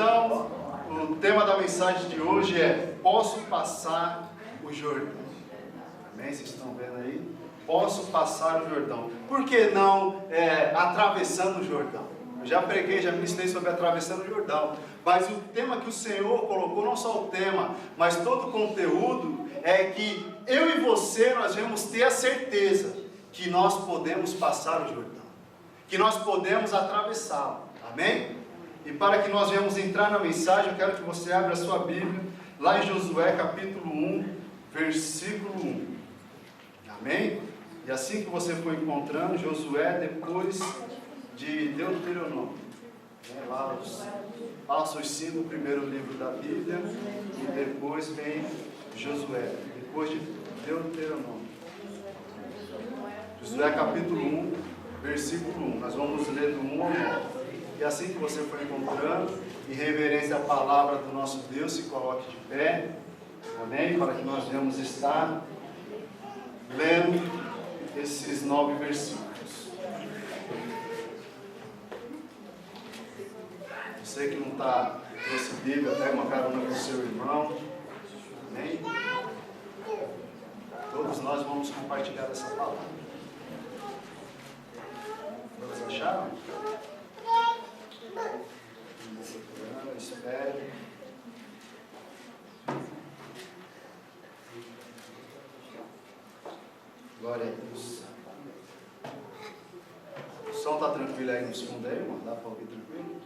Então, o tema da mensagem de hoje é: posso passar o Jordão? Amém? Vocês estão vendo aí? Posso passar o Jordão. Por que não atravessando o Jordão? Eu já preguei, já ministrei sobre atravessando o Jordão. Mas o tema que o Senhor colocou, não só o tema, mas todo o conteúdo, é que eu e você, nós vamos ter a certeza que nós podemos passar o Jordão, que nós podemos atravessá-lo. Amém? E para que nós venhamos entrar na mensagem, eu quero que você abra a sua Bíblia, lá em Josué capítulo 1, versículo 1. Amém? E assim que você for encontrando, Josué depois de Deuteronômio. Lá os passos 5, o primeiro livro da Bíblia, e depois vem Josué, depois de Deuteronômio. Josué capítulo 1, versículo 1. Nós vamos ler do 1 ao 9. E assim que você for encontrando, em reverência à palavra do nosso Deus, se coloque de pé. Amém? Para que nós venhamos estar lendo esses 9 versículos. Você que não trouxe Bíblia, pega uma carona com o seu irmão. Amém? Todos nós vamos compartilhar essa palavra. Todos acharam? Espere. Glória a Deus. O som está tranquilo aí nos fundos aí, irmão? Dá para ouvir tranquilo?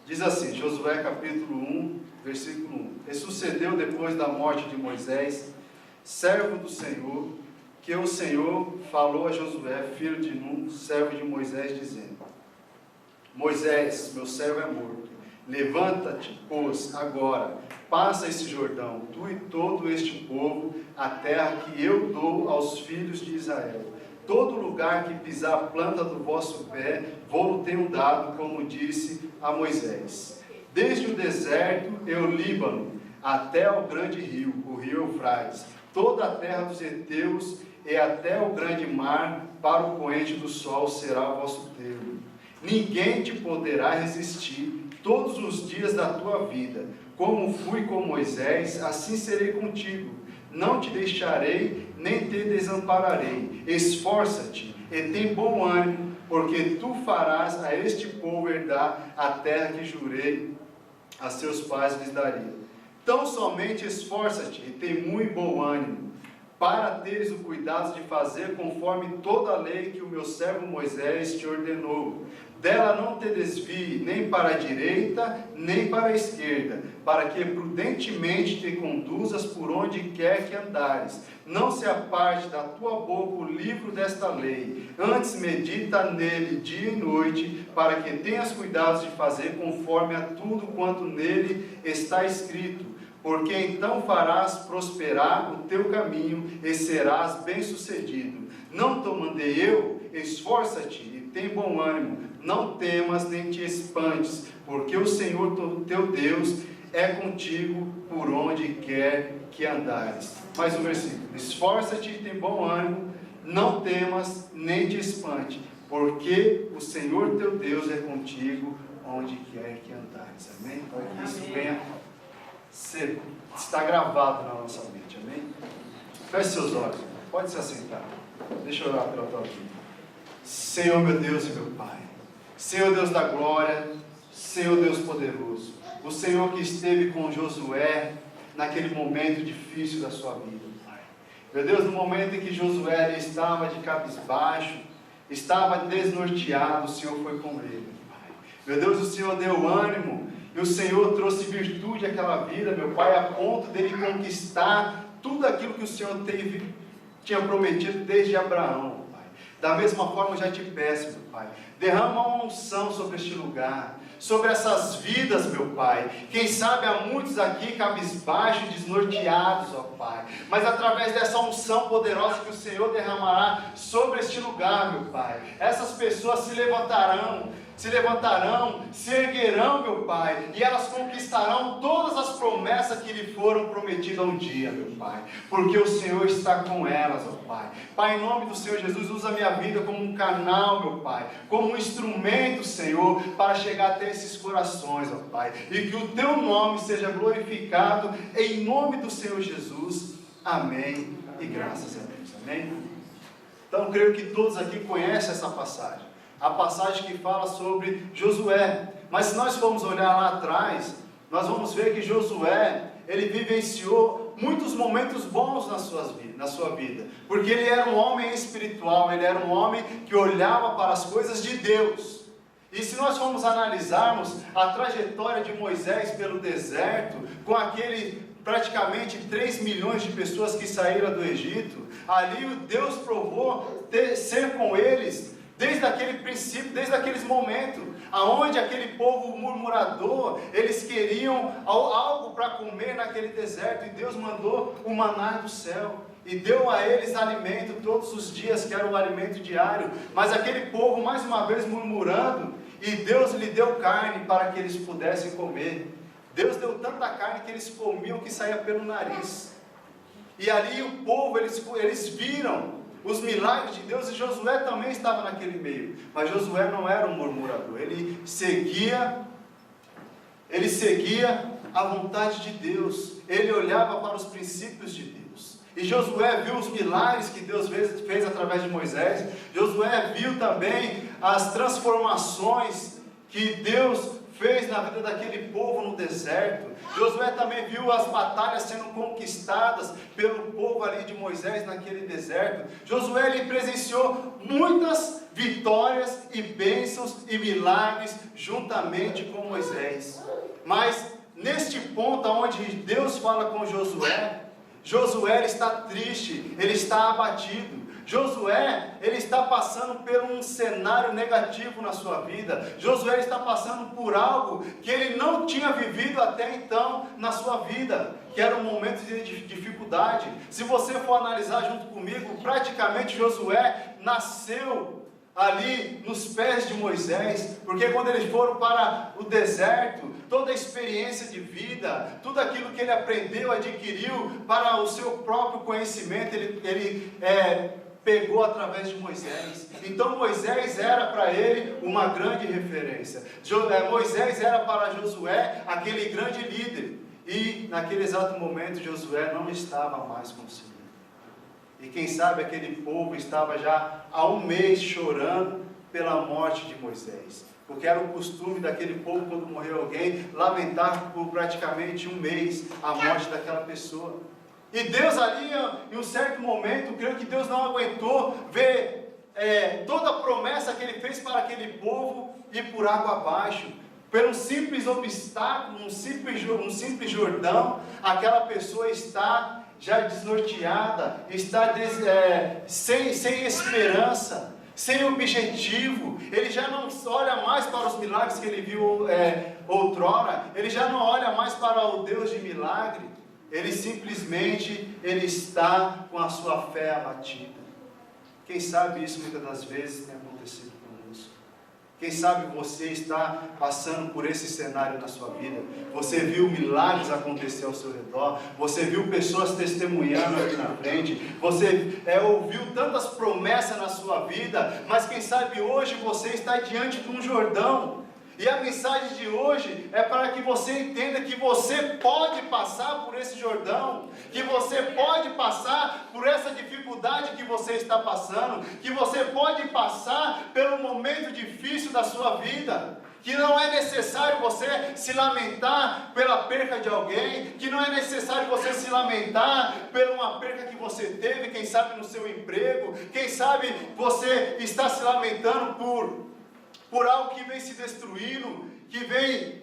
Diz assim, Josué capítulo 1, versículo 1. E sucedeu depois da morte de Moisés, servo do Senhor, que o Senhor falou a Josué, filho de Nun, servo de Moisés, dizendo: Moisés, meu servo é morto. Levanta-te, pois, agora, passa esse Jordão, tu e todo este povo, a terra que eu dou aos filhos de Israel. Todo lugar que pisar a planta do vosso pé, vou-lo tenho dado, como disse a Moisés. Desde o deserto e o Líbano, até ao grande rio, o rio Eufrates, toda a terra dos heteus e até o grande mar, para o poente do sol será o vosso termo. Ninguém te poderá resistir todos os dias da tua vida. Como fui com Moisés, assim serei contigo. Não te deixarei, nem te desampararei. Esforça-te e tem bom ânimo, porque tu farás a este povo herdar a terra que jurei a seus pais lhes daria. Tão somente esforça-te e tem muito bom ânimo, para teres o cuidado de fazer conforme toda a lei que o meu servo Moisés te ordenou. Dela não te desvie nem para a direita, nem para a esquerda, para que prudentemente te conduzas por onde quer que andares. Não se aparte da tua boca o livro desta lei, antes medita nele dia e noite, para que tenhas cuidado de fazer conforme a tudo quanto nele está escrito. Porque então farás prosperar o teu caminho e serás bem-sucedido. Não te mandei eu? Esforça-te e tem bom ânimo. Não temas nem te espantes, porque o Senhor teu Deus é contigo por onde quer que andares. Mais um versículo. Esforça-te e tem bom ânimo. Não temas nem te espante, porque o Senhor teu Deus é contigo onde quer que andares. Amém? Para que isso venha está gravado na nossa mente, amém? Feche seus olhos, pode se assentar. Deixa eu orar pela tua vida. Senhor meu Deus e meu Pai, Senhor Deus da glória, Senhor Deus poderoso, o Senhor que esteve com Josué naquele momento difícil da sua vida, Pai. Meu Deus, no momento em que Josué estava de cabisbaixo, estava desnorteado, o Senhor foi com ele, Pai. Meu Deus, o Senhor deu ânimo, e o Senhor trouxe virtude àquela vida, meu Pai, a ponto dele conquistar tudo aquilo que o Senhor tinha prometido desde Abraão, Pai. Da mesma forma, eu já te peço, meu Pai, derrama uma unção sobre este lugar, sobre essas vidas, meu Pai. Quem sabe há muitos aqui cabisbaixos, desnorteados, ó Pai, mas através dessa unção poderosa que o Senhor derramará sobre este lugar, meu Pai, essas pessoas se levantarão se levantarão, se erguerão, meu Pai, e elas conquistarão todas as promessas que lhe foram prometidas um dia, meu Pai, porque o Senhor está com elas, ó Pai. Pai, em nome do Senhor Jesus, usa a minha vida como um canal, meu Pai, como um instrumento, Senhor, para chegar até esses corações, ó Pai, e que o Teu nome seja glorificado, em nome do Senhor Jesus. Amém, e graças a Deus, amém? Então, creio que todos aqui conhecem essa passagem, a passagem que fala sobre Josué. Mas se nós formos olhar lá atrás, nós vamos ver que Josué, ele vivenciou muitos momentos bons na sua vida, porque ele era um homem espiritual, ele era um homem que olhava para as coisas de Deus. E se nós formos analisarmos a trajetória de Moisés pelo deserto, com aquele praticamente 3 milhões de pessoas que saíram do Egito, ali o Deus provou ser com eles, desde aquele princípio, desde aqueles momentos, aonde aquele povo murmurador, eles queriam algo para comer naquele deserto, e Deus mandou o maná do céu, e deu a eles alimento todos os dias, que era o alimento diário. Mas aquele povo, mais uma vez murmurando, e Deus lhe deu carne para que eles pudessem comer. Deus deu tanta carne que eles comiam que saía pelo nariz. E ali o povo, eles viram os milagres de Deus, e Josué também estava naquele meio. Mas Josué não era um murmurador, ele seguia a vontade de Deus, ele olhava para os princípios de Deus. E Josué viu os milagres que Deus fez através de Moisés. Josué viu também as transformações que Deus fez na vida daquele povo no deserto. Josué também viu as batalhas sendo conquistadas pelo povo ali de Moisés naquele deserto. Josué, ele presenciou muitas vitórias e bênçãos e milagres juntamente com Moisés. Mas neste ponto onde Deus fala com Josué, Josué, ele está triste, ele está abatido. Josué, ele está passando por um cenário negativo na sua vida. Josué está passando por algo que ele não tinha vivido até então na sua vida, que era um momento de dificuldade. Se você for analisar junto comigo, praticamente Josué nasceu ali nos pés de Moisés, porque quando eles foram para o deserto, toda a experiência de vida, tudo aquilo que ele aprendeu, adquiriu para o seu próprio conhecimento, ele pegou através de Moisés. Então Moisés era para ele uma grande referência. Moisés era para Josué aquele grande líder. E naquele exato momento Josué não estava mais com o Senhor. E quem sabe aquele povo estava já há um mês chorando pela morte de Moisés. Porque era o costume daquele povo, quando morreu alguém, lamentar por praticamente um mês a morte daquela pessoa. E Deus ali, em um certo momento, creio que Deus não aguentou ver toda a promessa que Ele fez para aquele povo ir por água abaixo. Por um simples obstáculo, um simples Jordão, aquela pessoa está já desnorteada, está sem esperança, sem objetivo. Ele já não olha mais para os milagres que ele viu outrora, ele já não olha mais para o Deus de milagre. Ele simplesmente está com a sua fé abatida. Quem sabe isso muitas das vezes tem acontecido conosco. Quem sabe você está passando por esse cenário na sua vida. Você viu milagres acontecer ao seu redor. Você viu pessoas testemunhando aqui na frente. Você ouviu tantas promessas na sua vida. Mas quem sabe hoje você está diante de um Jordão. E a mensagem de hoje é para que você entenda que você pode passar por esse Jordão, que você pode passar por essa dificuldade que você está passando, que você pode passar pelo momento difícil da sua vida, que não é necessário você se lamentar pela perca de alguém, que não é necessário você se lamentar pela uma perca que você teve, quem sabe no seu emprego, quem sabe você está se lamentando por algo que vem se destruindo, que vem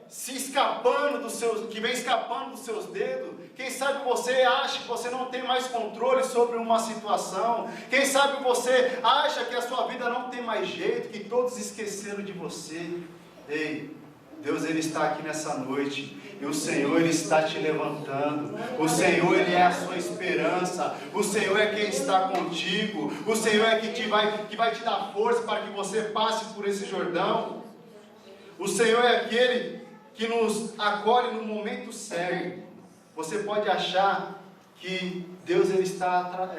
escapando dos seus dedos. Quem sabe você acha que você não tem mais controle sobre uma situação. Quem sabe você acha que a sua vida não tem mais jeito, que todos esqueceram de você. Ei, Deus, Ele está aqui nessa noite. E o Senhor, Ele está te levantando. O Senhor, Ele é a sua esperança. O Senhor é quem está contigo. O Senhor é que vai te dar força para que você passe por esse Jordão. O Senhor é aquele que nos acolhe no momento certo. Você pode achar que Deus, Ele está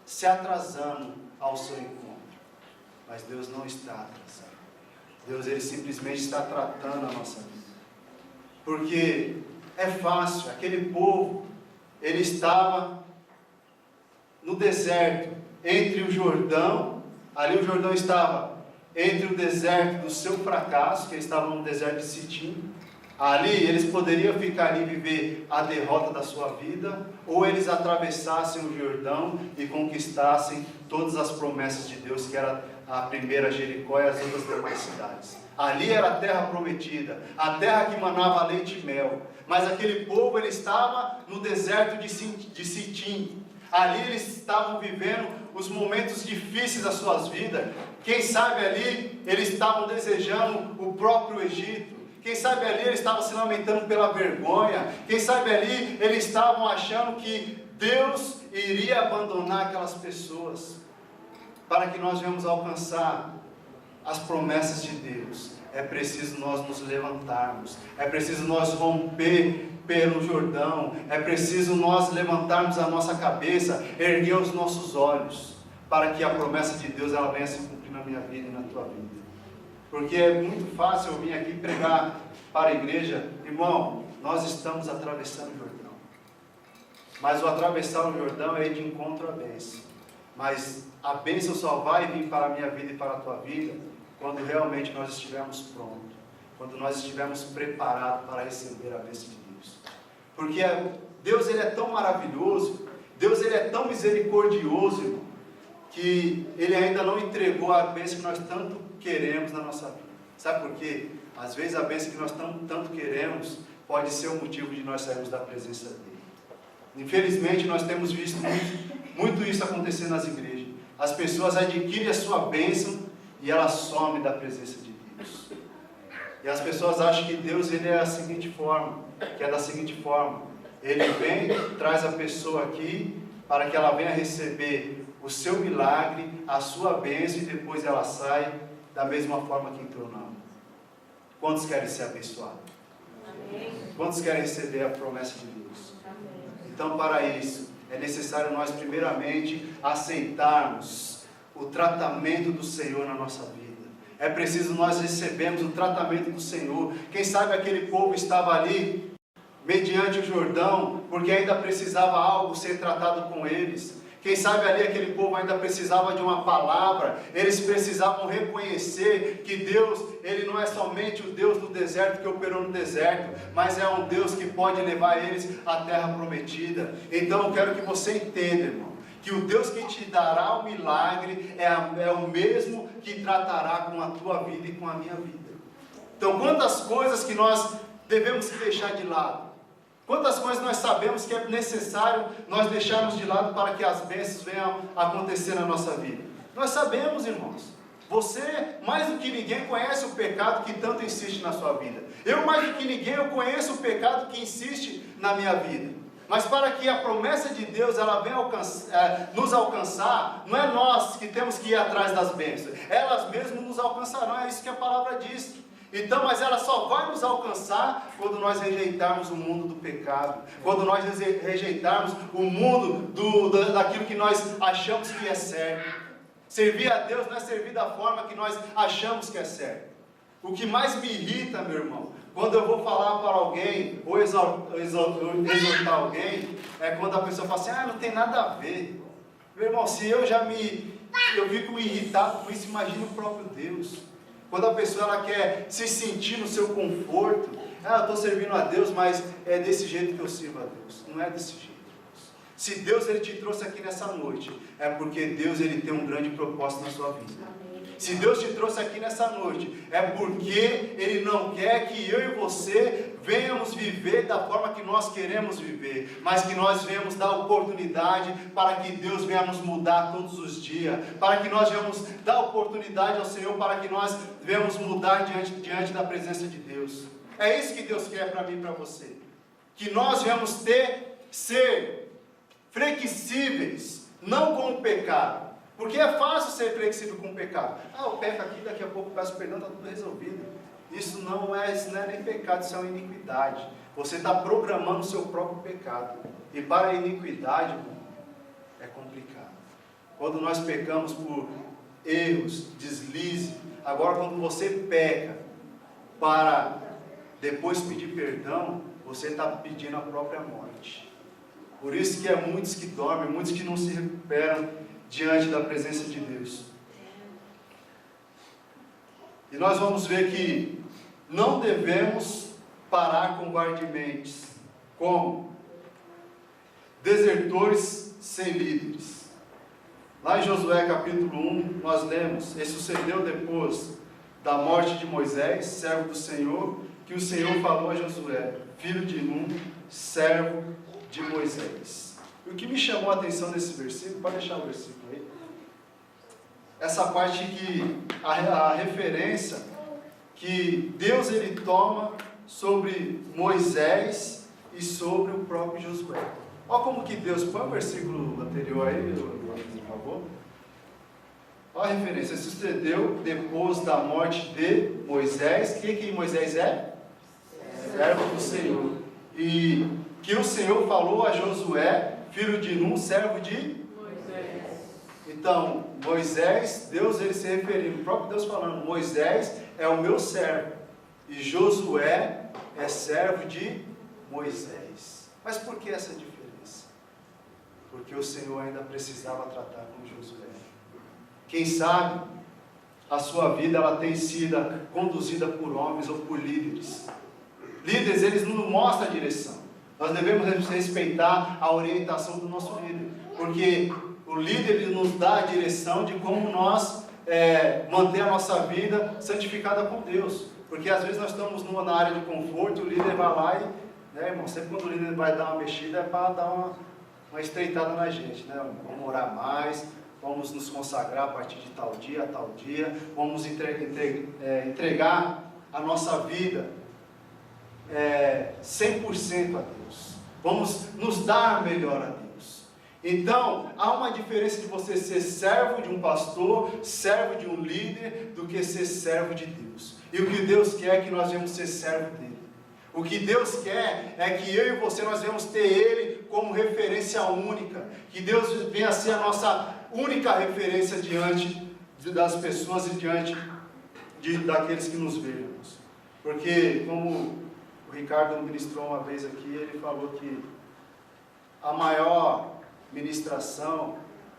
se atrasando ao seu encontro. Mas Deus não está atrasando. Deus, Ele simplesmente está tratando a nossa vida. Porque é fácil, aquele povo, ele estava no deserto, entre o Jordão, ali o Jordão estava entre o deserto do seu fracasso, que eles estavam no deserto de Sitim. Ali eles poderiam ficar ali e viver a derrota da sua vida, ou eles atravessassem o Jordão e conquistassem todas as promessas de Deus, que era a primeira Jericó e as outras demais cidades. Ali era a terra prometida, a terra que manava leite e mel. Mas aquele povo, ele estava no deserto de Sitim. Ali eles estavam vivendo os momentos difíceis das suas vidas. Quem sabe ali eles estavam desejando o próprio Egito. Quem sabe ali eles estavam se lamentando pela vergonha. Quem sabe ali eles estavam achando que Deus iria abandonar aquelas pessoas. Para que nós venhamos alcançar as promessas de Deus, é preciso nós nos levantarmos, é preciso nós romper pelo Jordão, é preciso nós levantarmos a nossa cabeça, erguer os nossos olhos, para que a promessa de Deus ela venha se cumprir na minha vida e na tua vida. Porque é muito fácil eu vir aqui pregar para a igreja, irmão, nós estamos atravessando o Jordão, mas o atravessar o Jordão é ir de encontro à bênção, mas a bênção só vai vir para a minha vida e para a tua vida quando realmente nós estivermos prontos, quando nós estivermos preparados para receber a bênção de Deus. Porque Deus, Ele é tão maravilhoso, Deus, Ele é tão misericordioso, irmão, que Ele ainda não entregou a bênção que nós tanto queremos na nossa vida. Sabe por quê? Às vezes a bênção que nós tanto queremos pode ser o motivo de nós sairmos da presença dEle. Infelizmente nós temos visto muito isso acontecer nas igrejas. As pessoas adquirem a sua bênção e ela some da presença de Deus. E as pessoas acham que Deus, Ele é da seguinte forma, Ele vem, traz a pessoa aqui para que ela venha receber o seu milagre, a sua bênção, e depois ela sai da mesma forma que entrou na. Quantos querem ser abençoados? Amém. Quantos querem receber a promessa de Deus? Amém. Então, para isso, é necessário nós primeiramente aceitarmos o tratamento do Senhor na nossa vida. É preciso nós recebermos o tratamento do Senhor. Quem sabe aquele povo estava ali, mediante o Jordão, porque ainda precisava algo ser tratado com eles. Quem sabe ali aquele povo ainda precisava de uma palavra. Eles precisavam reconhecer que Deus, Ele não é somente o Deus do deserto que operou no deserto, mas é um Deus que pode levar eles à terra prometida. Então eu quero que você entenda, irmão, que o Deus que te dará o milagre é o mesmo que tratará com a tua vida e com a minha vida. Então, quantas coisas que nós devemos deixar de lado? Quantas coisas nós sabemos que é necessário nós deixarmos de lado para que as bênçãos venham acontecer na nossa vida? Nós sabemos, irmãos. Você, mais do que ninguém, conhece o pecado que tanto insiste na sua vida. Eu, mais do que ninguém, eu conheço o pecado que insiste na minha vida. Mas para que a promessa de Deus ela venha nos alcançar, não é nós que temos que ir atrás das bênçãos. Elas mesmas nos alcançarão, é isso que a palavra diz. Então, mas ela só vai nos alcançar quando nós rejeitarmos o mundo do pecado, quando nós rejeitarmos o mundo daquilo que nós achamos que é certo. Servir a Deus não é servir da forma que nós achamos que é certo. O que mais me irrita, meu irmão, quando eu vou falar para alguém, ou exortar alguém, é quando a pessoa fala assim, não tem nada a ver. Meu irmão, se eu fico irritado com isso, imagina o próprio Deus. Quando a pessoa ela quer se sentir no seu conforto, eu estou servindo a Deus, mas é desse jeito que eu sirvo a Deus. Não é desse jeito. Se Deus Ele te trouxe aqui nessa noite, é porque Deus Ele tem um grande propósito na sua vida. Se Deus te trouxe aqui nessa noite, é porque Ele não quer que eu e você venhamos viver da forma que nós queremos viver, mas que nós venhamos dar oportunidade para que Deus venha nos mudar todos os dias, para que nós venhamos dar oportunidade ao Senhor, para que nós venhamos mudar diante da presença de Deus. É isso que Deus quer para mim e para você, que nós venhamos ser flexíveis, não com o pecado, porque é fácil ser flexível com o pecado. Eu peco aqui, daqui a pouco peço perdão, está tudo resolvido. Isso não é nem pecado, isso é uma iniquidade. Você está programando o seu próprio pecado. E para a iniquidade, irmão, é complicado. Quando nós pecamos por erros, deslize, agora quando você peca para depois pedir perdão, você está pedindo a própria morte. Por isso que há muitos que dormem, muitos que não se recuperam diante da presença de Deus. E nós vamos ver que não devemos parar covardemente, como desertores sem líderes. Lá em Josué capítulo 1, nós lemos: e sucedeu depois da morte de Moisés, servo do Senhor, que o Senhor falou a Josué, filho de Nun, servo de Moisés. E o que me chamou a atenção nesse versículo, pode deixar o versículo aí, essa parte que a referência que Deus ele toma sobre Moisés e sobre o próprio Josué. Olha como que Deus, põe o versículo anterior aí, por favor. Olha a referência: sucedeu depois da morte de Moisés. Que Moisés é? Servo do Senhor. E que o Senhor falou a Josué, filho de Nun, servo de Moisés. Então, Moisés, Deus ele se referindo, o próprio Deus falando: Moisés é o meu servo, e Josué é servo de Moisés. Mas por que essa diferença? Porque o Senhor ainda precisava tratar com Josué. Quem sabe a sua vida ela tem sido conduzida por homens ou por líderes. Líderes, eles não mostram a direção. Nós devemos respeitar a orientação do nosso líder, porque o líder ele nos dá a direção de como nós manter a nossa vida santificada com Deus. Porque às vezes nós estamos na área de conforto, o líder vai lá e, irmão, sempre quando o líder vai dar uma mexida é para dar uma estreitada na gente, Vamos orar mais, vamos nos consagrar a partir de tal dia, vamos entregar a nossa vida 100% a Deus, vamos nos dar melhor a Deus. Então, há uma diferença de você ser servo de um pastor, servo de um líder, do que ser servo de Deus. E o que Deus quer é que nós venhamos ser servo dele. O que Deus quer é que eu e você, nós venhamos ter Ele como referência única. Que Deus venha a ser a nossa única referência diante das pessoas e diante daqueles que nos veem. Porque, como o Ricardo ministrou uma vez aqui, ele falou que a maior ministração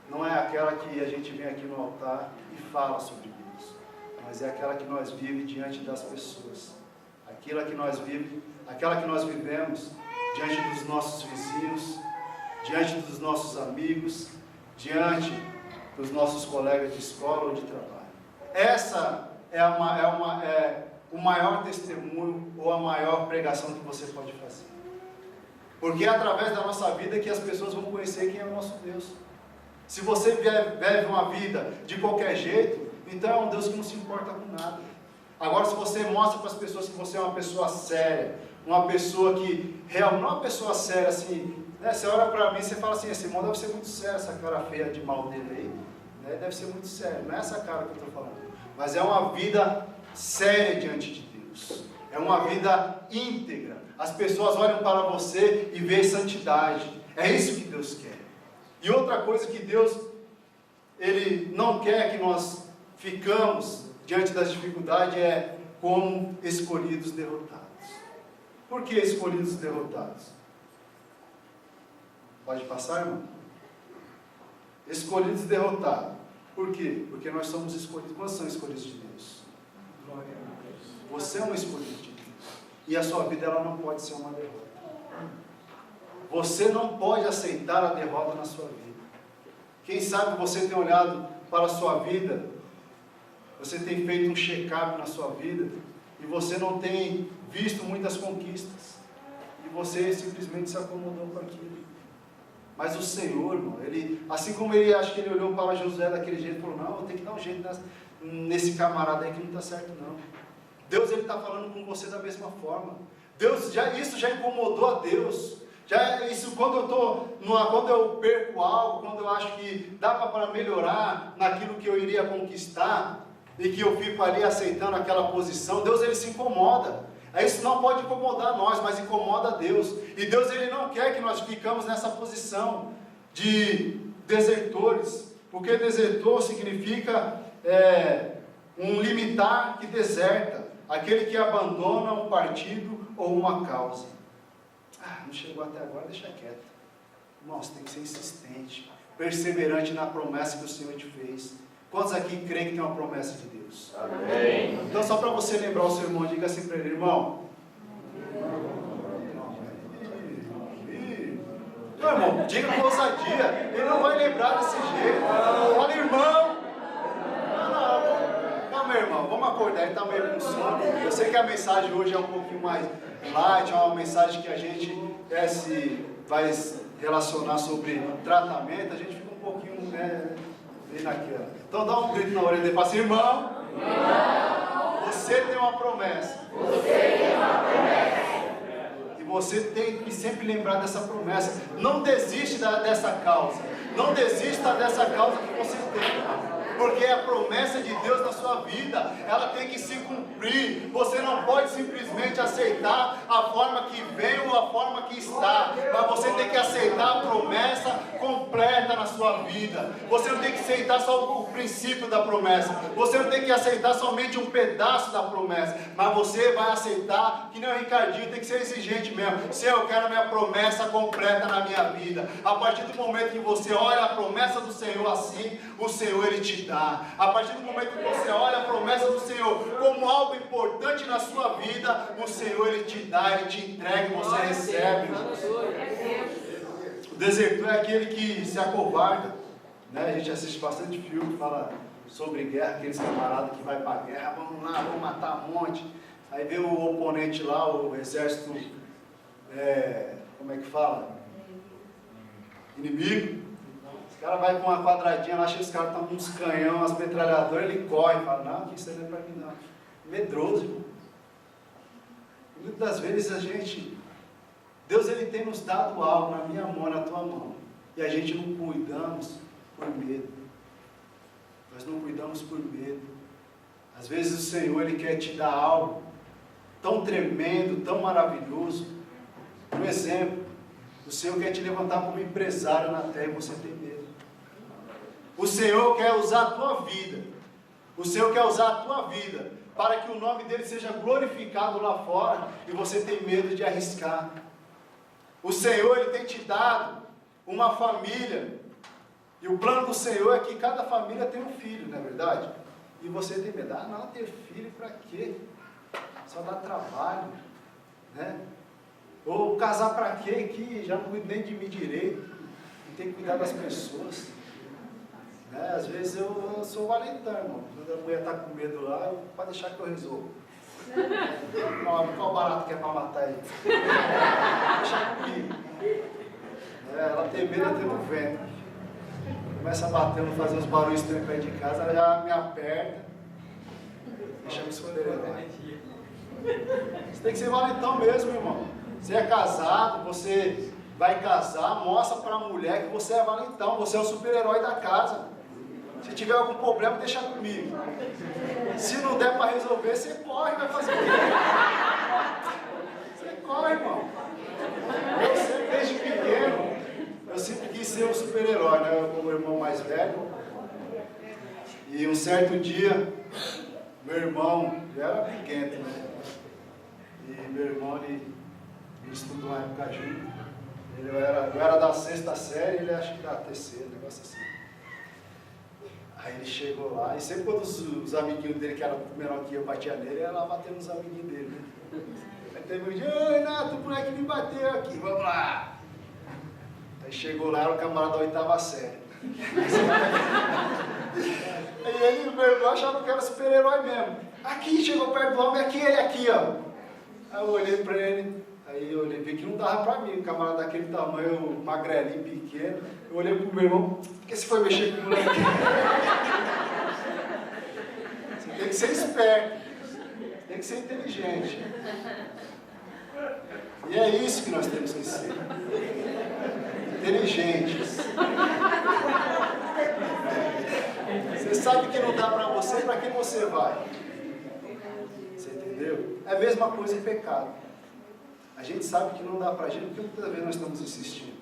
não é aquela que a gente vem aqui no altar e fala sobre Deus, mas é aquela que nós vivemos diante das pessoas. Aquela que nós vivemos diante dos nossos vizinhos, diante dos nossos amigos, diante dos nossos colegas de escola ou de trabalho. Essa é o maior testemunho ou a maior pregação que você pode fazer. Porque é através da nossa vida que as pessoas vão conhecer quem é o nosso Deus. Se você vive uma vida de qualquer jeito, então é um Deus que não se importa com nada. Agora, se você mostra para as pessoas que você é uma pessoa séria, uma pessoa que realmente não é uma pessoa séria assim, você olha para mim e você fala assim: esse irmão deve ser muito sério, essa cara feia de mal dele aí, deve ser muito sério. Não é essa cara que eu estou falando, mas é uma vida séria diante de Deus, é uma vida íntegra. As pessoas olham para você e veem santidade. É isso que Deus quer. E outra coisa que Deus ele não quer que nós ficamos diante das dificuldades é como escolhidos derrotados. Por que escolhidos derrotados? Pode passar, irmão? Escolhidos derrotados. Por quê? Porque nós somos escolhidos. Quantos são escolhidos de Deus? Glória a Deus. Você é um escolhido de Deus. E a sua vida ela não pode ser uma derrota. Você não pode aceitar a derrota na sua vida. Quem sabe você tem olhado para a sua vida, você tem feito um check-up na sua vida e você não tem visto muitas conquistas, e você simplesmente se acomodou com aquilo. Mas o Senhor, irmão, Ele, assim como Ele, acho que Ele olhou para Josué daquele jeito e falou, não, eu tenho que dar um jeito nesse camarada aí que não está certo não. Deus, Ele está falando com você da mesma forma. Deus, isso já incomodou a Deus. Isso quando eu perco algo, quando eu acho que dá para melhorar naquilo que eu iria conquistar, e que eu fico ali aceitando aquela posição, Deus, Ele se incomoda. Isso não pode incomodar nós, mas incomoda a Deus. E Deus, Ele não quer que nós ficamos nessa posição de desertores, porque desertor significa um limitar que deserta, aquele que abandona um partido ou uma causa. Não chegou até agora, deixa quieto. Irmão, você tem que ser insistente, perseverante na promessa que o Senhor te fez. Quantos aqui creem que tem uma promessa de Deus? Amém. Então, só para você lembrar o seu irmão, diga assim para ele, irmão. Meu irmão, diga com ousadia. Ele não vai lembrar desse jeito. Fala, irmão. Não, meu irmão, vamos acordar. Ele está meio com sono. Eu sei que a mensagem hoje é um pouquinho mais light, é uma mensagem que a gente vai relacionar sobre tratamento. A gente fica um pouquinho, bem naquela. Então dá um grito na orelha dele e fala assim, irmão, você tem uma promessa. E você tem que sempre lembrar dessa promessa. Não desiste dessa causa. Não desista dessa causa que você tem. Porque a promessa de Deus na sua vida, ela tem que se cumprir. Você não pode simplesmente aceitar a forma que vem ou a forma que está, mas você tem que aceitar a promessa completa na sua vida. Você não tem que aceitar só o princípio da promessa, você não tem que aceitar somente um pedaço da promessa, mas você vai aceitar, que nem o Ricardinho, tem que ser exigente mesmo. Senhor, eu quero a minha promessa completa na minha vida. A partir do momento que você olha a promessa do Senhor assim, o Senhor, Ele te dá. A partir do momento que você olha a promessa do Senhor como algo importante na sua vida, o Senhor, Ele te dá, Ele te entrega e você recebe. O desertor é aquele que se acovarda, né? A gente assiste bastante filme que fala sobre guerra, aqueles camaradas que vai para a guerra, vamos lá, vamos matar um monte. Aí vem o oponente lá, o exército, como é que fala? Inimigo. Os caras vão com uma quadradinha lá, acham que os caras estão com uns canhão, umas metralhadoras, ele corre, fala, não, que isso aí não é para mim não. Medroso, irmão. Muitas das vezes Deus, Ele tem nos dado algo na minha mão, na tua mão, e a gente não cuidamos por medo. Nós não cuidamos por medo. Às vezes o Senhor, Ele quer te dar algo tão tremendo, tão maravilhoso. Um exemplo, o Senhor quer te levantar como empresário na terra e você tem medo. O Senhor quer usar a tua vida. O Senhor quer usar a tua vida para que o nome dEle seja glorificado lá fora e você tem medo de arriscar. O Senhor, Ele tem te dado uma família. E o plano do Senhor é que cada família tem um filho, não é verdade? E você tem medo. Não, ter filho para quê? Só dá trabalho, né? Ou casar para quê? Que já não cuido nem de mim direito. Não tem que cuidar das pessoas. Às vezes eu sou valentão, irmão. Quando a mulher está com medo lá, pode deixar que eu resolvo. Qual barato que é para matar aí? Deixa comigo. Ela tem medo, eu tenho um vento. Começa a bater, fazer uns barulhos estranhos perto de casa, ela já me aperta. Deixa eu me esconder lá. Você tem que ser valentão mesmo, irmão. Você é casado, você vai casar, mostra para a mulher que você é valentão, você é o super-herói da casa. Se tiver algum problema, deixa comigo. Se não der para resolver, você corre, vai fazer o quê? Você corre, irmão. Eu sempre, desde pequeno, eu sempre quis ser um super-herói, né? Eu como irmão mais velho. E um certo dia, meu irmão, já era pequeno, né? E meu irmão, ele estudou na época junto. Eu era da 6ª série, ele acho que da 3ª, um negócio assim. Aí ele chegou lá, e sempre quando os amiguinhos dele, que eram menor que eu, batia nele, ele ia lá bater nos amiguinhos dele, né? Aí teve um dia, ô Renato, o moleque me bateu aqui, vamos lá. Aí chegou lá, era o camarada da 8ª série. Aí ele, meu irmão, achava que era super-herói mesmo. Aqui, chegou perto do homem, aqui, ele aqui, ó. Aí eu olhei para ele, aí eu olhei, vi que não dava para mim, um camarada daquele tamanho, magrelinho, pequeno. Eu olhei pro meu irmão, por que você foi mexer com o moleque? Você tem que ser esperto, tem que ser inteligente. E é isso que nós temos que ser. Inteligentes. Você sabe que não dá para você, para quem você vai? Você entendeu? É a mesma coisa em pecado. A gente sabe que não dá para a gente, porque muitas vezes nós estamos insistindo.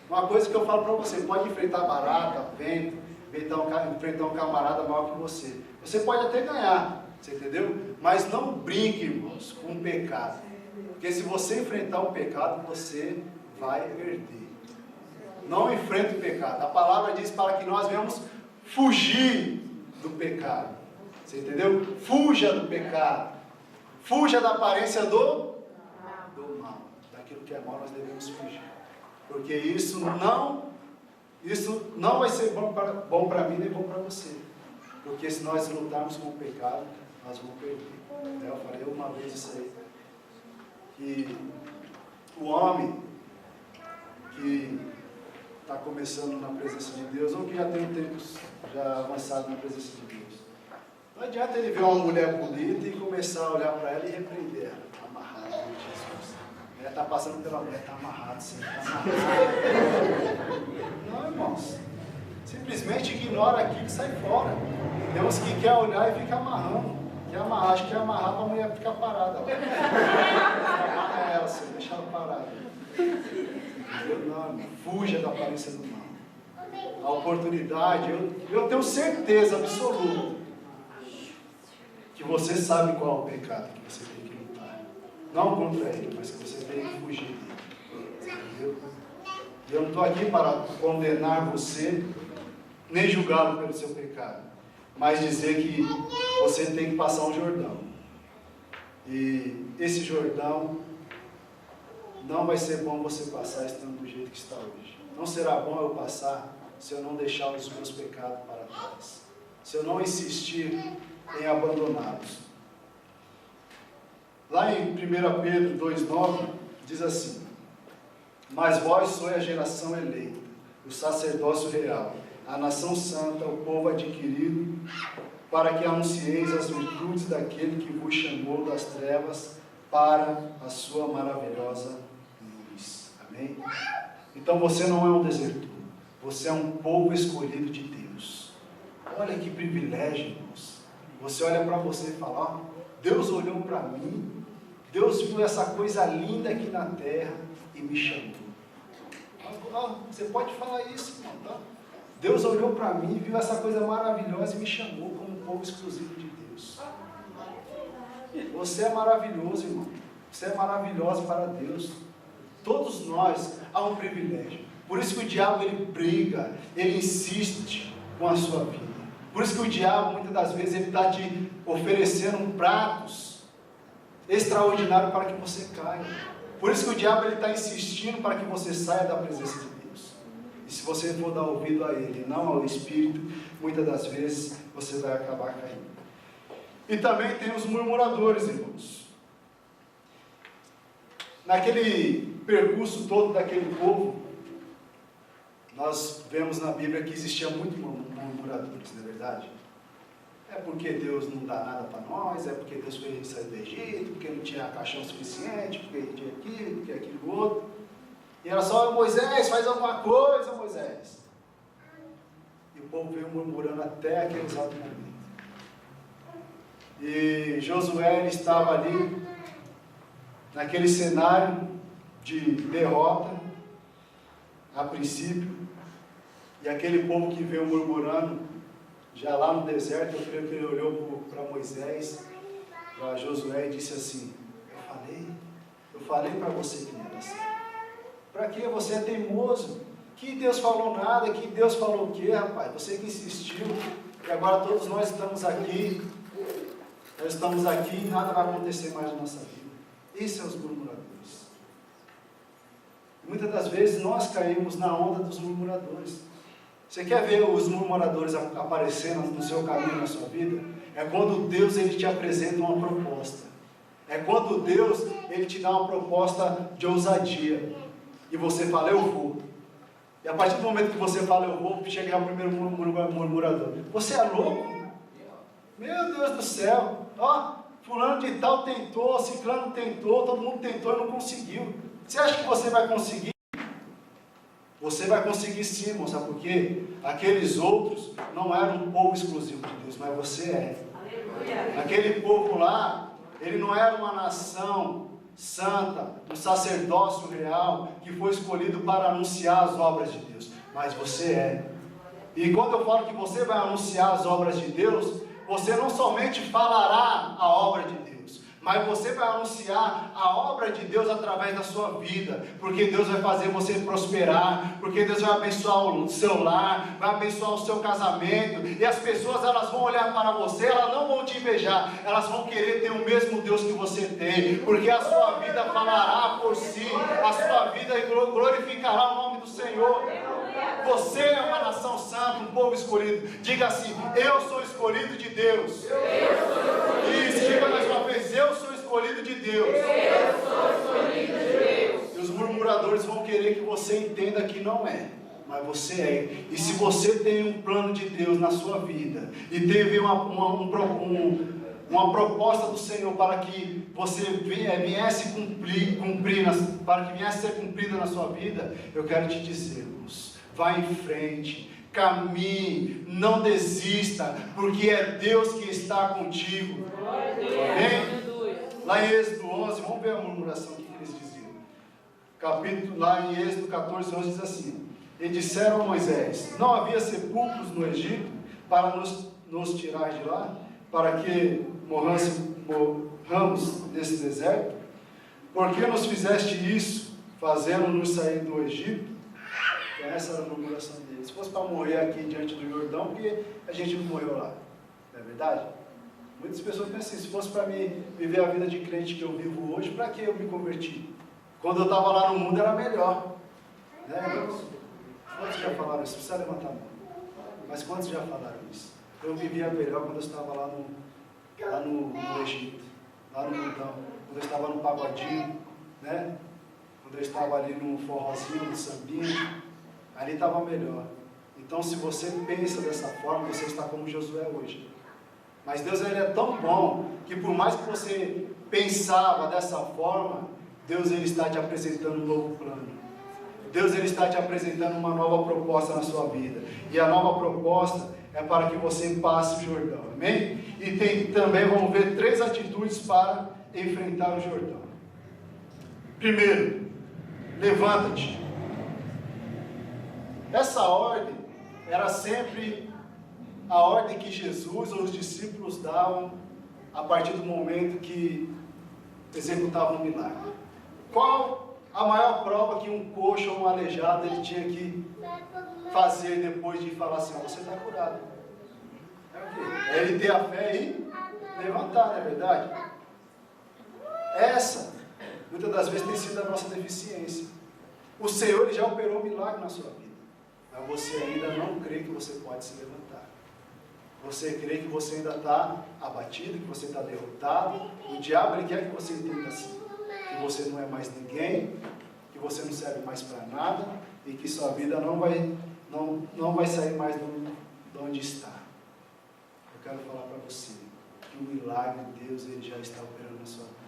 Uma coisa que eu falo para você, pode enfrentar barata, vento, enfrentar um camarada maior que você. Você pode até ganhar, você entendeu? Mas não brinque, irmãos, com o pecado. Porque se você enfrentar um pecado, você vai perder. Não enfrente o pecado. A palavra diz para que nós venhamos fugir do pecado. Você entendeu? Fuja do pecado. Fuja da aparência do mal. Daquilo que é mal nós devemos fugir. Porque isso não vai ser bom para mim nem bom para você. Porque se nós lutarmos com o pecado, nós vamos perder. Eu falei uma vez isso aí. Que o homem que está começando na presença de Deus, ou que já tem tempos já avançado na presença de Deus, não adianta ele ver uma mulher bonita e começar a olhar para ela e repreender ela. Está amarrado com Jesus. Ela está passando pela mulher, está amarrado, sim, está amarrado. Não, irmãos. Simplesmente ignora aqui e sai fora. Tem uns que quer olhar e fica amarrando. Acho que quer amarrar para a mulher ficar parada. Amarra ela, assim, deixa ela parada. Não, fuja da aparência do mal. A oportunidade, eu tenho certeza absoluta que você sabe qual é o pecado que você tem que lutar. Não contra ele, mas que você tem que fugir dele. Entendeu? E eu não estou aqui para condenar você, nem julgá-lo pelo seu pecado, mas dizer que você tem que passar um Jordão. E esse Jordão não vai ser bom você passar estando do jeito que está hoje. Não será bom eu passar se eu não deixar os meus pecados para trás. Se eu não insistir em abandoná-los. Lá em 1 Pedro 2,9 diz assim: mas vós sois a geração eleita, o sacerdócio real, a nação santa, o povo adquirido, para que anuncieis as virtudes daquele que vos chamou das trevas para a sua maravilhosa luz. Amém? Então você não é um desertor, você é um povo escolhido de Deus. Olha que privilégio, irmãos. Você olha para você e fala: ó, Deus olhou para mim, Deus viu essa coisa linda aqui na terra e me chamou. Você pode falar isso, irmão, tá? Deus olhou para mim, viu essa coisa maravilhosa e me chamou como um povo exclusivo de Deus. Você é maravilhoso, irmão. Você é maravilhoso para Deus. Todos nós há um privilégio. Por isso que o diabo ele briga, ele insiste com a sua vida. Por isso que o diabo muitas das vezes ele está te oferecendo pratos extraordinários para que você caia. Por isso que o diabo ele está insistindo para que você saia da presença de Deus. E se você for dar ouvido a ele, não ao Espírito, muitas das vezes você vai acabar caindo. E também tem os murmuradores, irmãos. Naquele percurso todo daquele povo, nós vemos na Bíblia que existia muito murmuradores, não é verdade? É porque Deus não dá nada para nós, é porque Deus fez a gente sair do Egito, porque não tinha caixão suficiente, porque tinha aquilo, porque aquilo outro. E era só: Moisés, faz alguma coisa, Moisés. E o povo veio murmurando até aquele exato momento. E Josué estava ali, naquele cenário de derrota, a princípio, e aquele povo que veio murmurando, já lá no deserto, eu creio que ele olhou para Moisés, para Josué e disse assim: eu falei para você que não era assim. Para que você é teimoso? Que Deus falou nada, que Deus falou o quê, rapaz? Você que insistiu, e agora todos nós estamos aqui e nada vai acontecer mais na nossa vida. Esses são os murmuradores. Muitas das vezes nós caímos na onda dos murmuradores. Você quer ver os murmuradores aparecendo no seu caminho, na sua vida? É quando Deus ele te apresenta uma proposta. É quando Deus ele te dá uma proposta de ousadia. E você fala, eu vou. E a partir do momento que você fala, eu vou, chega o primeiro murmurador. Você é louco? Meu Deus do céu. Ó, fulano de tal tentou, ciclano tentou, todo mundo tentou e não conseguiu. Você acha que você vai conseguir? Você vai conseguir sim, irmão, sabe por quê? Aqueles outros não eram um povo exclusivo de Deus, mas você é. Aleluia. Aquele povo lá, ele não era uma nação santa, um sacerdócio real, que foi escolhido para anunciar as obras de Deus, mas você é. E quando eu falo que você vai anunciar as obras de Deus, você não somente falará a obra de Deus, mas você vai anunciar a obra de Deus através da sua vida, porque Deus vai fazer você prosperar, porque Deus vai abençoar o seu lar, vai abençoar o seu casamento, e as pessoas elas vão olhar para você, elas não vão te invejar, elas vão querer ter o mesmo Deus que você tem, porque a sua vida falará por si, a sua vida glorificará o nome do Senhor. Você é uma nação santa, um povo escolhido. Diga assim, eu sou escolhido de Deus. Isso, diga mais uma vez, eu sou escolhido de Deus. Eu sou escolhido de Deus. E os murmuradores vão querer que você entenda que não é, mas você é. E se você tem um plano de Deus na sua vida, e teve uma proposta do Senhor para que você viesse para que viesse ser cumprida na sua vida, eu quero te dizer, irmãos, vá em frente, caminhe, não desista, porque é Deus que está contigo. Amém? Lá em Êxodo 11, vamos ver a murmuração que eles diziam. Lá em Êxodo 14, 11 diz assim: e disseram a Moisés, não havia sepulcros no Egito para nos tirar de lá, para que morramos nesse deserto? Por que nos fizeste isso, fazendo-nos sair do Egito? Essa era a murmuração deles. Se fosse para morrer aqui diante do Jordão, porque a gente não morreu lá, não é verdade? Muitas pessoas pensam assim, se fosse para mim viver a vida de crente que eu vivo hoje, para que eu me converti? Quando eu estava lá no mundo era melhor, né, irmãos? Quantos já falaram isso? Precisa levantar a mão. Mas quantos já falaram isso? Eu vivia melhor quando eu estava lá no Egito, lá no montão, quando eu estava no pagodinho, né? Quando eu estava ali no forrozinho, no sambinho, ali estava melhor. Então, se você pensa dessa forma, você está como Josué hoje. Mas Deus ele é tão bom, que por mais que você pensava dessa forma, Deus ele está te apresentando um novo plano. Deus ele está te apresentando uma nova proposta na sua vida. E a nova proposta é para que você passe o Jordão. Amém? E também vamos ver 3 atitudes para enfrentar o Jordão. Primeiro, levanta-te. Essa ordem era sempre a ordem que Jesus ou os discípulos davam a partir do momento que executavam um milagre. Qual a maior prova que um coxo ou um aleijado ele tinha que fazer depois de falar assim, você está curado? É o quê? É ele ter a fé e levantar, não é verdade? Essa, muitas das vezes, tem sido a nossa deficiência. O Senhor ele já operou um milagre na sua vida, mas você ainda não crê que você pode se levantar. Você crê que você ainda está abatido, que você está derrotado. O diabo ele quer que você entenda assim, que você não é mais ninguém, que você não serve mais para nada e que sua vida não vai sair mais de onde está. Eu quero falar para você que o milagre de Deus ele já está operando na sua vida.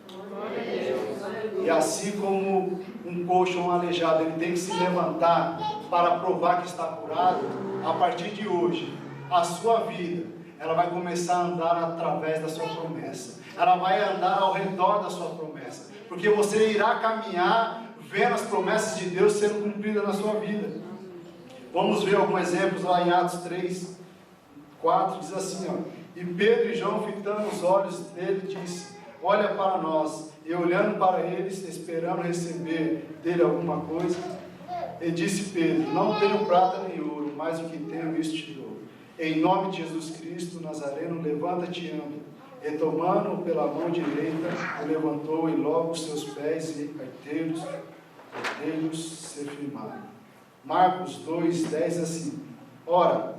E assim como um coxo ou um aleijado ele tem que se levantar para provar que está curado, a partir de hoje a sua vida, ela vai começar a andar através da sua promessa. Ela vai andar ao redor da sua promessa. Porque você irá caminhar vendo as promessas de Deus sendo cumpridas na sua vida. Vamos ver alguns exemplos lá em Atos 3, 4, diz assim, ó. E Pedro e João, fitando os olhos dele, disse, olha para nós. E olhando para eles, esperando receber dele alguma coisa, e disse Pedro, não tenho prata nem ouro, mas o que tenho isto te dou. Em nome de Jesus Cristo Nazareno, levanta-te e anda. E tomando-o pela mão direita, o levantou e logo os seus pés e artelhos se firmaram. Marcos 2, 10 assim. Ora,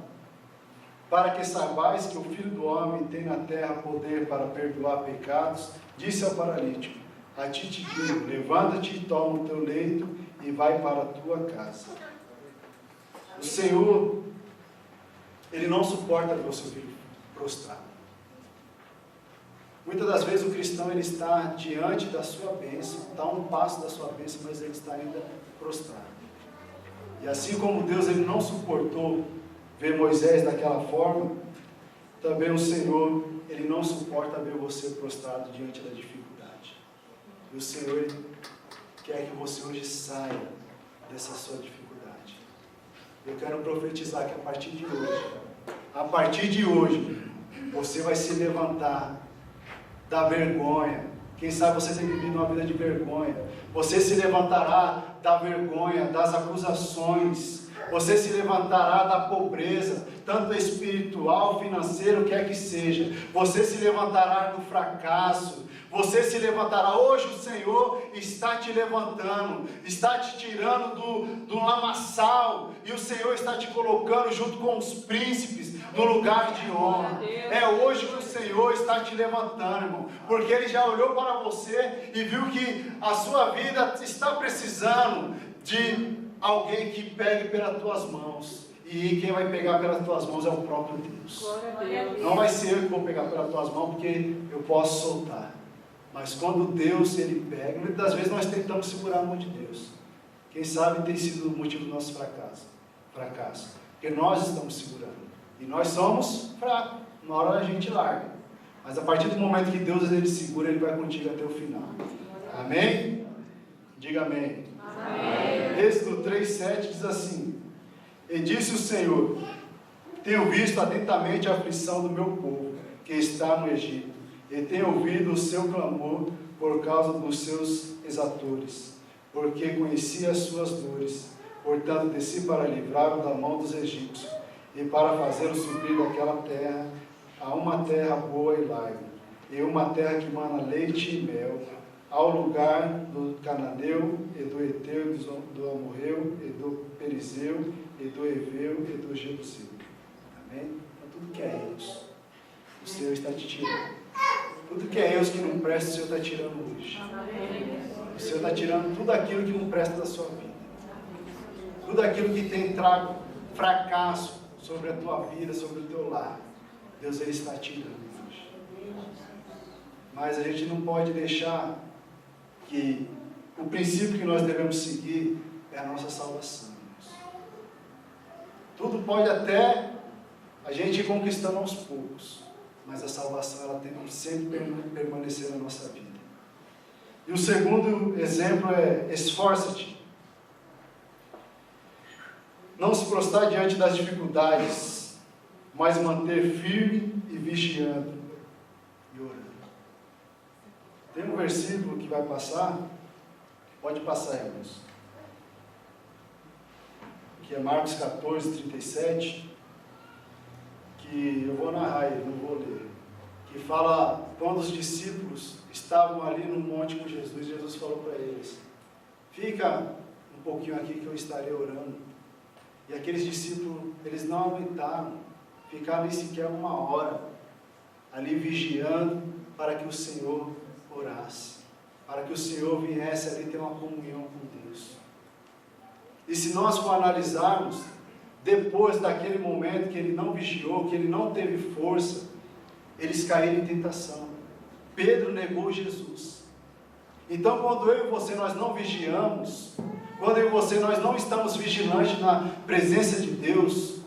para que saibais que o Filho do Homem tem na terra poder para perdoar pecados, disse ao paralítico: a ti te digo, levanta-te e toma o teu leito e vai para a tua casa. O Senhor, Ele não suporta ver o seu filho prostrado. Muitas das vezes o cristão ele está diante da sua bênção, está a um passo da sua bênção, mas ele está ainda prostrado. E assim como Deus ele não suportou ver Moisés daquela forma, também o Senhor ele não suporta ver você prostrado diante da dificuldade. E o Senhor ele quer que você hoje saia dessa sua dificuldade. Eu quero profetizar que a partir de hoje, você vai se levantar da vergonha. Quem sabe você tem vivido uma vida de vergonha. Você se levantará da vergonha, das acusações. Você se levantará da pobreza, tanto espiritual, financeiro, quer que seja. Você se levantará do fracasso. Você se levantará. Hoje o Senhor está te levantando, está te tirando do lamaçal, e o Senhor está te colocando junto com os príncipes no lugar de honra. É hoje que o Senhor está te levantando, irmão, porque Ele já olhou para você e viu que a sua vida está precisando de alguém que pegue pelas tuas mãos. E quem vai pegar pelas tuas mãos é o próprio Deus. Não vai ser eu que vou pegar pelas tuas mãos, porque eu posso soltar. Mas quando Deus ele pega, muitas das vezes nós tentamos segurar a mão de Deus. Quem sabe tem sido o motivo do nosso fracasso. Porque nós estamos segurando. E nós somos fracos. Uma hora a gente larga. Mas a partir do momento que Deus ele segura, Ele vai contigo até o final. Amém? Diga amém. Amém. Êxodo 3:7 diz assim: e disse o Senhor: tenho visto atentamente a aflição do meu povo, que está no Egito, e tenho ouvido o seu clamor por causa dos seus exatores, porque conheci as suas dores. Portanto, desci para livrá-lo da mão dos egípcios, e para fazê-lo subir daquela terra a uma terra boa e larga, e uma terra que mana leite e mel, ao lugar do Cananeu, e do Eteu, do Amorreu, e do Perizeu, e do Eveu, e do Jebuseu. Amém? Então, tudo que é Deus, o Senhor está te tirando. Tudo que é Deus que não presta, o Senhor está tirando hoje. O Senhor está tirando tudo aquilo que não presta da sua vida. Tudo aquilo que tem trago fracasso sobre a tua vida, sobre o teu lar. Deus ele está tirando hoje. Mas a gente não pode deixar que o princípio que nós devemos seguir é a nossa salvação. Tudo pode até a gente ir conquistando aos poucos, mas a salvação ela tem que sempre permanecer na nossa vida. E o segundo exemplo é: esforça-te. Não se prostrar diante das dificuldades, mas manter firme e vigiando e orando. Tem um versículo que vai passar, pode passar, irmãos, que é Marcos 14:37, que eu vou narrar ele, não vou ler, que fala quando os discípulos estavam ali no monte com Jesus, Jesus falou para eles: fica um pouquinho aqui que eu estarei orando. E aqueles discípulos, eles não aguentaram, ficaram nem sequer uma hora ali vigiando para que o Senhor orasse, para que o Senhor viesse ali ter uma comunhão com Deus. E se nós for analisarmos, depois daquele momento que ele não vigiou, que ele não teve força, eles caíram em tentação. Pedro negou Jesus. Então, quando eu e você nós não vigiamos, quando eu e você nós não estamos vigilantes na presença de Deus,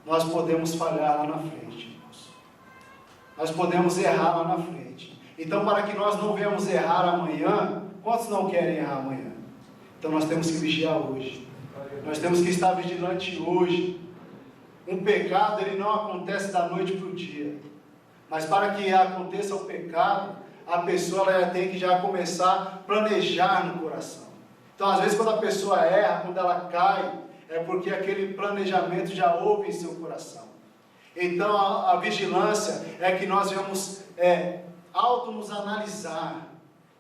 nós podemos falhar lá na frente, irmãos. Nós podemos errar lá na frente. Então, para que nós não venhamos errar amanhã, quantos não querem errar amanhã? Então, nós temos que vigiar hoje. Nós temos que estar vigilante hoje. Um pecado, ele não acontece da noite para o dia. Mas para que aconteça o pecado, a pessoa ela tem que já começar a planejar no coração. Então, às vezes, quando a pessoa erra, quando ela cai, é porque aquele planejamento já houve em seu coração. Então, a vigilância é que nós venhamos nos analisar,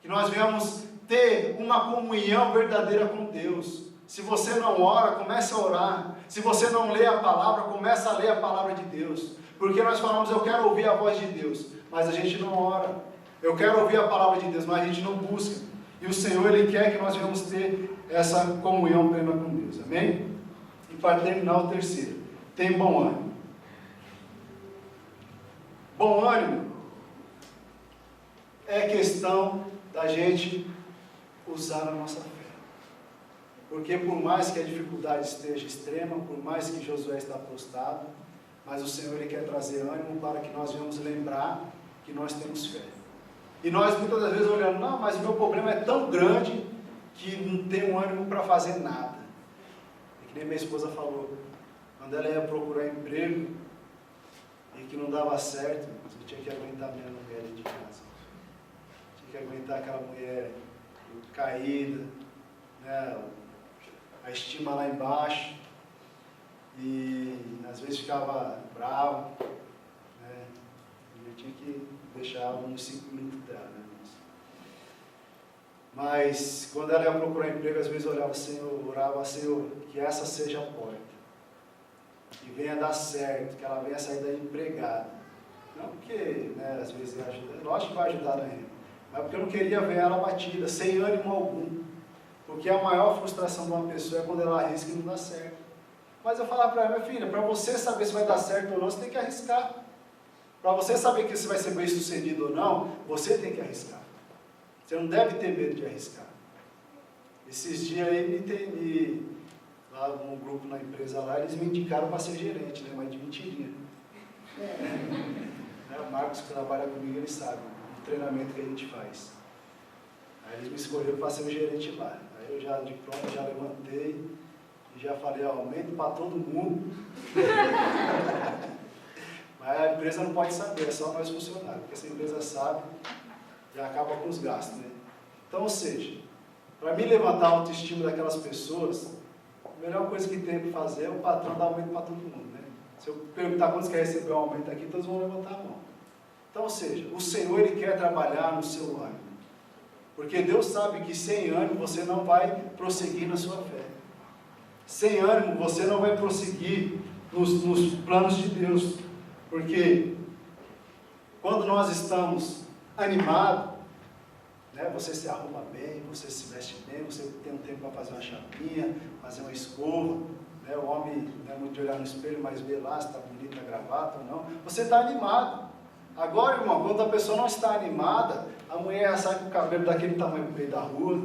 que nós venhamos ter uma comunhão verdadeira com Deus. Se você não ora, comece a orar. Se você não lê a palavra, comece a ler a palavra de Deus. Porque nós falamos, eu quero ouvir a voz de Deus, mas a gente não ora. Eu quero ouvir a palavra de Deus, mas a gente não busca. E o Senhor, Ele quer que nós venhamos ter essa comunhão plena com Deus. Amém? E para terminar, o terceiro. Tem bom ânimo. Bom ânimo é questão da gente usar a nossa fé. Porque por mais que a dificuldade esteja extrema, por mais que Josué está prostrado, mas o Senhor Ele quer trazer ânimo para que nós venhamos lembrar que nós temos fé. E nós muitas das vezes olhando, não, mas o meu problema é tão grande que não tenho ânimo para fazer nada. É que nem minha esposa falou, quando ela ia procurar emprego e que não dava certo, eu tinha que aguentar minha mulher dentro de casa. Tinha que aguentar aquela mulher caída, né, a estima lá embaixo, e às vezes ficava bravo, né, e eu tinha que deixar uns 5 minutos dela, né? Mas quando ela ia procurar emprego, às vezes eu olhava, Senhor, orava, Senhor, que essa seja a porta, que venha dar certo, que ela venha sair daí empregada. Não porque, né, às vezes ajuda, lógico que vai ajudar na renda, mas porque eu não queria ver ela batida, sem ânimo algum. Porque a maior frustração de uma pessoa é quando ela arrisca e não dá certo. Mas eu falava para ela, minha filha, para você saber se vai dar certo ou não, você tem que arriscar. Para você saber que você vai ser bem sucedido ou não, você tem que arriscar. Você não deve ter medo de arriscar. Esses dias aí, lá no grupo na empresa lá, eles me indicaram para ser gerente, né? Mas de mentirinha. O Marcos, que trabalha comigo, ele sabe o treinamento que a gente faz. Aí eles me escolheram para ser o gerente lá. Aí eu já, de pronto, já levantei e já falei, aumento para todo mundo. Mas a empresa não pode saber, é só nós funcionários. Porque se a empresa sabe, já acaba com os gastos, né? Então, ou seja, para mim levantar a autoestima daquelas pessoas, a melhor coisa que tem para fazer é o patrão dar aumento para todo mundo, né? Se eu perguntar quantos quer receber um aumento aqui, todos vão levantar a mão. Então, ou seja, o Senhor Ele quer trabalhar no seu ânimo. Porque Deus sabe que sem ânimo você não vai prosseguir na sua fé. Sem ânimo você não vai prosseguir nos planos de Deus. Porque quando nós estamos animados, né, você se arruma bem, você se veste bem, você tem um tempo para fazer uma chapinha, fazer uma escova, né, o homem não é muito de olhar no espelho, mas vê lá se está bonita a gravata ou não. Você está animado. Agora, irmão, quando a pessoa não está animada, a mulher sai com o cabelo daquele tamanho no meio da rua,